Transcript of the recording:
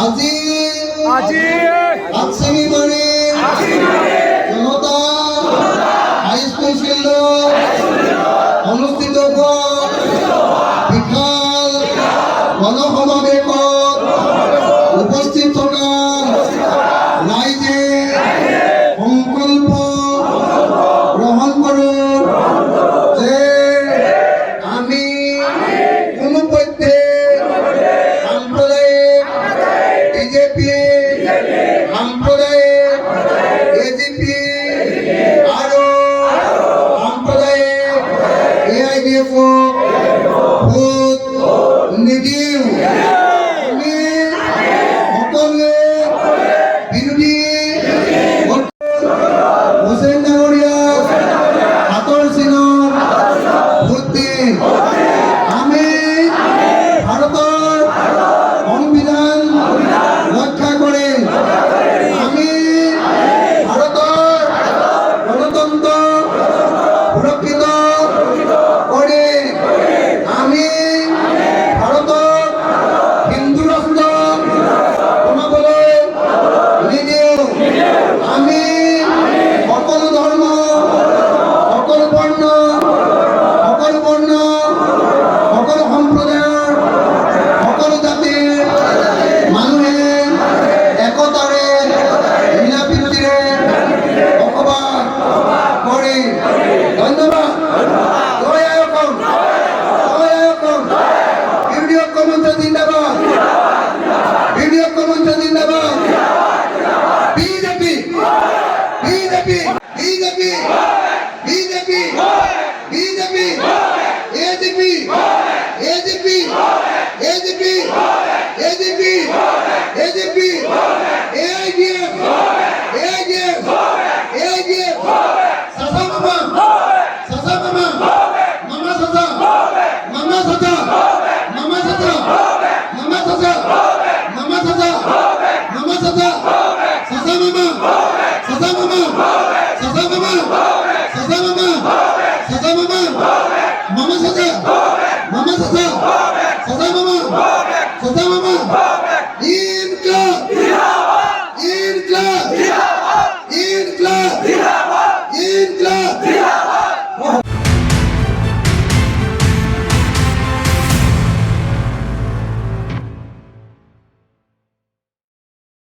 আজি আজমি বাড়ি জনতা high school ফিল্ডত অনুষ্ঠিত বিশাল গণসমাবেশত উপস্থিত থকা রাইজে সংকল্প গ্রহণ করো যে আমি কোনো পক্ষে সাম্প্রদায়িক বিজেপি সাম্প্রদায়িক এজিপি আর সাম্প্রদায়িক এআইডিএফ ভোট নিদিওঁ। আমি সকলোৱে বিৰোধী হুছেইন ডাঙৰীয়াক হাতৰ চিনত ভোট দিম। আমি ভাৰতৰ সংবিধান ৰক্ষা কৰিম। আমি ভাৰতৰ গণতন্ত্ৰ সুৰক্ষিত কৰিম। আমি ভাৰতক হিন্দু ৰাষ্ট্ৰ বনাবলৈ নিদিওঁ। আমি সকলো ধৰ্ম সকলো বৰ্ণ সকলো সম্প্ৰদায়ৰ সকলো জাতিৰ মানুহে একতাৰে মিলাপ্ৰীতিৰে বসবাস কৰি। ধন্যবাদ। জয় আই অসম, জয় আই অসম। বিৰোধী ঐক্য মঞ্চ জিন্দাবাদ, বিৰোধী ঐক্য মঞ্চ জিন্দাবাদ। BJP BJP BJP BJP BJP AGP AGP AGP AGP AGP AIDF AIDF AIDF সাসা মামা সাসা মামা মামা সাসা মামা সাসা মামা সাসা মামা সাসা মামা সাসা মামা সাসা সাসা মামা সাসা মামা সাসা মামা সাসা মামা সাসা মামা মামা সাসা